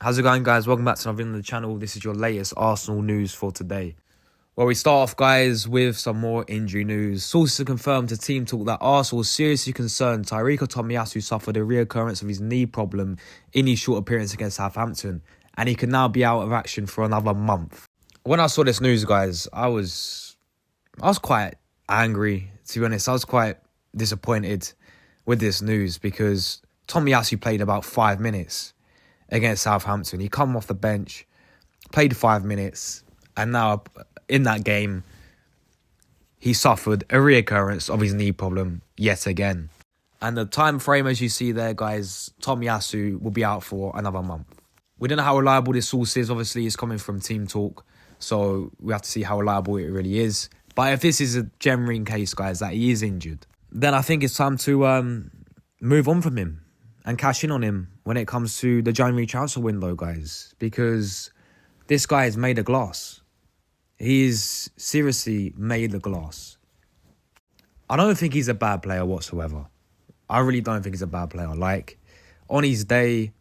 How's it going, guys? Welcome back to another video on the channel. This is your latest Arsenal news for today. Well, we start off, guys, with some more injury news. Sources have confirmed to Team Talk that Arsenal was seriously concerned Tomiyasu suffered a reoccurrence of his knee problem in his short appearance against Southampton, and he could now be out of action for another month. When I saw this news, guys, I was quite angry, to be honest. I was quite disappointed with this news because Tomiyasu played about 5 minutes against Southampton. He come off the bench, played 5 minutes, and now in that game, he suffered a reoccurrence of his knee problem yet again. And the time frame, as you see there, guys, Tomiyasu will be out for another month. We don't know how reliable this source is. Obviously, it's coming from Team Talk, so we have to see how reliable it really is. But if this is a genuine case, guys, that he is injured, then I think it's time to move on from him and cash in on him when it comes to the January transfer window, guys. Because this guy is made of glass. He is seriously made of glass. I don't think he's a bad player whatsoever. I really don't think he's a bad player. Like, on his day,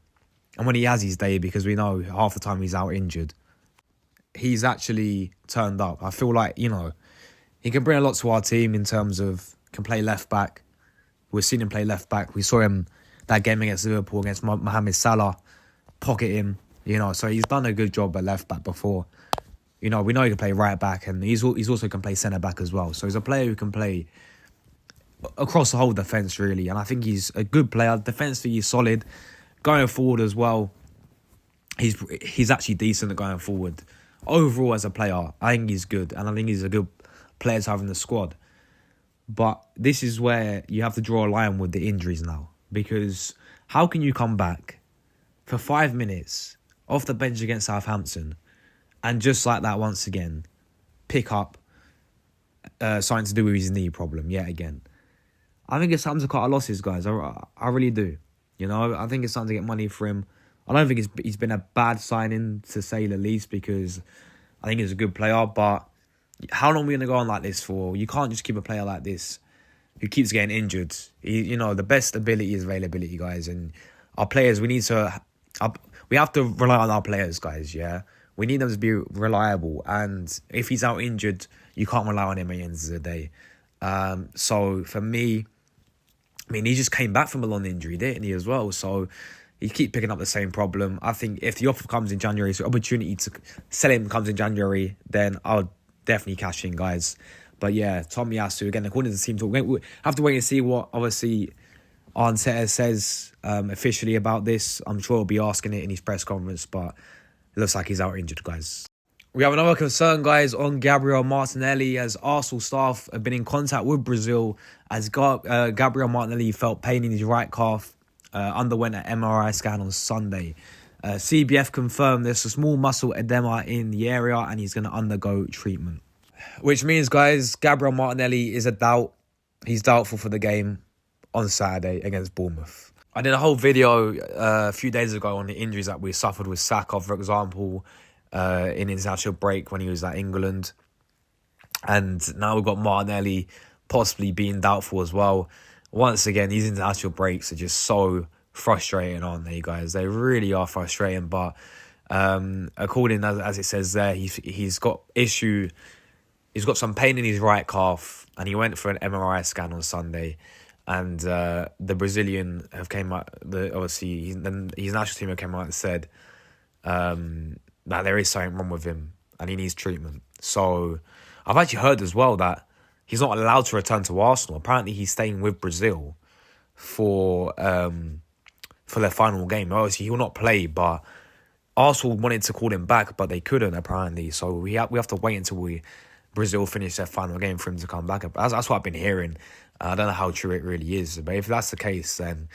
and when he has his day, because we know half the time he's out injured, he's actually turned up. I feel like, he can bring a lot to our team in terms of can play left back. We've seen him play left back. We saw him that game against Liverpool, against Mohamed Salah, pocket him, so he's done a good job at left back before. We know he can play right back, and he's also can play centre back as well. So he's a player who can play across the whole defence, really, and I think he's a good player. Defensively, he's solid. Going forward as well, he's actually decent at going forward. Overall, as a player, I think he's good, and I think he's a good player to have in the squad. But this is where you have to draw a line with the injuries now. Because how can you come back for 5 minutes off the bench against Southampton and just like that once again pick up something to do with his knee problem yet again? I think it's time to cut our losses, guys. I really do. I think it's time to get money for him. I don't think he's been a bad signing, to say the least, because I think he's a good player. But how long are we going to go on like this for? You can't just keep a player like this who keeps getting injured. The best ability is availability, guys. And our players, we have to rely on our players, guys, yeah? We need them to be reliable. And if he's out injured, you can't rely on him at the end of the day. So for me, he just came back from a long injury, didn't he, as well? So he keep picking up the same problem. I think if the offer comes in January, so opportunity to sell him comes in January, then I'll definitely cash in, guys. But yeah, Tomiyasu, again, according to the Team Talk, we have to wait and see what, obviously, Arteta says officially about this. I'm sure he'll be asking it in his press conference, but it looks like he's out injured, guys. We have another concern, guys, on Gabriel Martinelli, as Arsenal staff have been in contact with Brazil as Gabriel Martinelli felt pain in his right calf, underwent an MRI scan on Sunday. CBF confirmed there's a small muscle edema in the area and he's going to undergo treatment. Which means, guys, Gabriel Martinelli is a doubt. He's doubtful for the game on Saturday against Bournemouth. I did a whole video a few days ago on the injuries that we suffered with Saka, for example, in international break when he was at England. And now we've got Martinelli possibly being doubtful as well. Once again, these international breaks are just so frustrating, aren't they, guys? They really are frustrating. But according as it says there, he's got issue. He's got some pain in his right calf, and he went for an MRI scan on Sunday. And the Brazilian have came out. Obviously, his national team have came out and said that there is something wrong with him and he needs treatment. So I've actually heard as well that he's not allowed to return to Arsenal. Apparently, he's staying with Brazil for their final game. Obviously, he will not play, but Arsenal wanted to call him back, but they couldn't, apparently. So we have to wait until Brazil finish their final game for him to come back. That's what I've been hearing. I don't know how true it really is, but if that's the case, then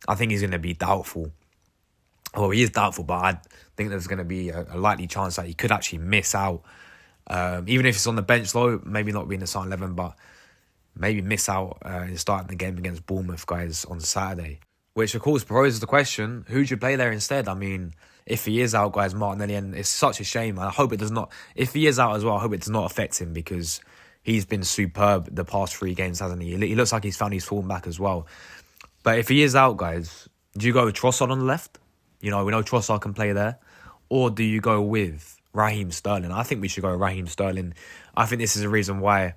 I think he's going to be doubtful. Well, he is doubtful, but I think there's going to be a likely chance that he could actually miss out. Even if it's on the bench, though, maybe not being the starting 11, but maybe miss out in starting the game against Bournemouth, guys, on Saturday. Which, of course, poses the question, who should play there instead? I mean, if he is out, guys, Martinelli, and it's such a shame. I hope it does not. If he is out as well, I hope it does not affect him, because he's been superb the past 3 games, hasn't he? He looks like he's found his form back as well. But if he is out, guys, do you go with Trossard on the left? We know Trossard can play there. Or do you go with Raheem Sterling? I think we should go with Raheem Sterling. I think this is the reason why,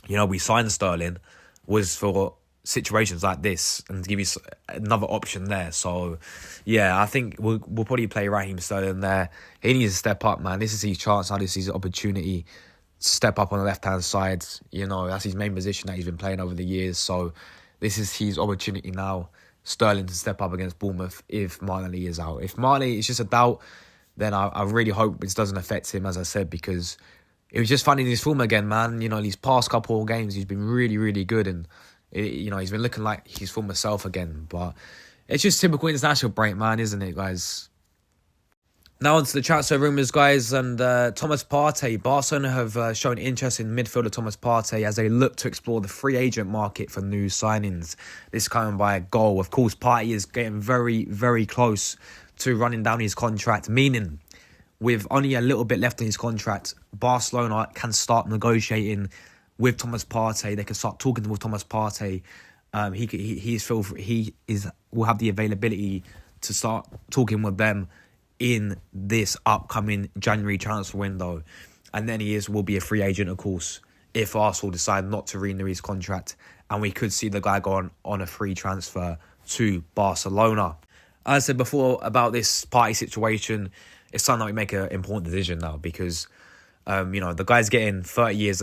we signed Sterling, was for situations like this and to give you another option there. So, yeah, I think we'll probably play Raheem Sterling there. He needs to step up, man. This is his chance now. This is his opportunity to step up on the left-hand side. That's his main position that he's been playing over the years. So this is his opportunity now, Sterling, to step up against Bournemouth if Martinelli is out. If Martinelli is just a doubt, then I really hope this doesn't affect him, as I said, because it was just finding his form again, man. These past couple of games, he's been really, really good. And, he's been looking like his former self again. But it's just typical international break, man, isn't it, guys? Now on to the transfer rumours, guys. And Thomas Partey. Barcelona have shown interest in midfielder Thomas Partey as they look to explore the free agent market for new signings. This coming by a goal. Of course, Partey is getting very, very close to running down his contract, meaning with only a little bit left on his contract, Barcelona can start negotiating with Thomas Partey. They can start talking with Thomas Partey. He will have the availability to start talking with them in this upcoming January transfer window. And then will be a free agent, of course, if Arsenal decide not to renew his contract. And we could see the guy go on a free transfer to Barcelona. As I said before about this Partey situation, it's something that we make an important decision now because, the guy's getting 30 years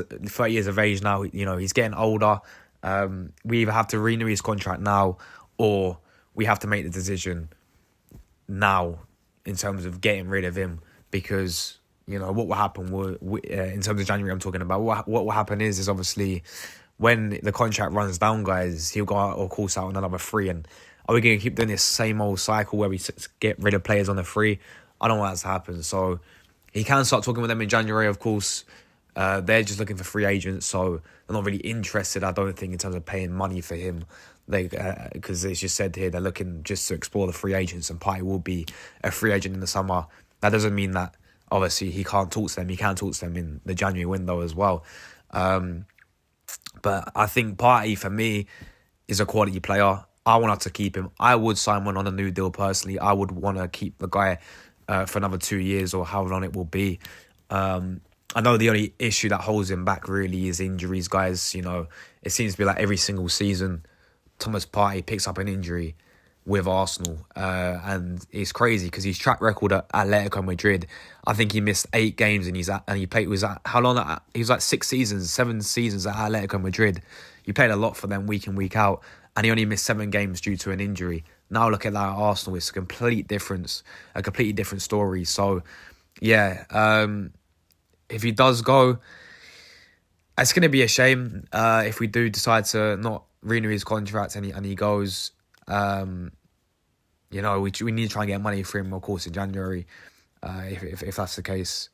of age now. He's getting older. We either have to renew his contract now or we have to make the decision now in terms of getting rid of him because, what will happen in terms of January I'm talking about. What will happen is obviously when the contract runs down, guys, he'll go out, of course, out on another free. And are we going to keep doing this same old cycle where we get rid of players on the free? I don't want that to happen. So he can start talking with them in January, of course. They're just looking for free agents, so they're not really interested, I don't think, in terms of paying money for him. Because it's just said here, they're looking just to explore the free agents, and Partey will be a free agent in the summer. That doesn't mean that, obviously, he can't talk to them. He can talk to them in the January window as well. But I think Partey, for me, is a quality player. I want to keep him. I would sign one on a new deal personally. I would want to keep the guy for another 2 years or however long it will be. I know the only issue that holds him back really is injuries, guys. It seems to be like every single season, Thomas Partey picks up an injury with Arsenal. And it's crazy because his track record at Atletico Madrid, I think he missed 8 games and he played, how long? He was like 7 seasons at Atletico Madrid. He played a lot for them week in, week out. And he only missed 7 games due to an injury. Now look at that at Arsenal. It's a completely different story. So, yeah, if he does go, it's going to be a shame if we do decide to not renew his contract and he goes. We need to try and get money for him, of course, in January, if that's the case,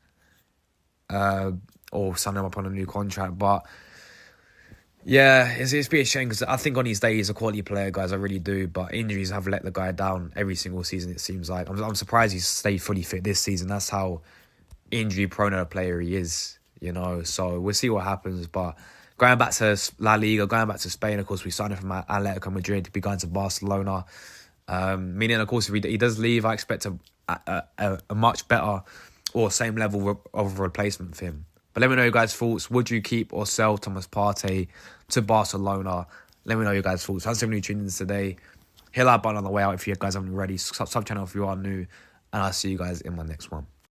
or sign him up on a new contract. But yeah, it's be a shame because I think on his day he's a quality player, guys. I really do. But injuries have let the guy down every single season, it seems like. I'm surprised he's stayed fully fit this season. That's how injury-prone a player he is, So we'll see what happens. But going back to La Liga, going back to Spain, of course, we signed him from Atletico Madrid to be going to Barcelona. Meaning, of course, if he does leave, I expect a much better or same level of replacement for him. But let me know your guys' thoughts. Would you keep or sell Thomas Partey to Barcelona? Let me know your guys' thoughts. Thanks for tuning in today. Hit that button on the way out if you guys haven't already. Sub channel if you are new. And I'll see you guys in my next one.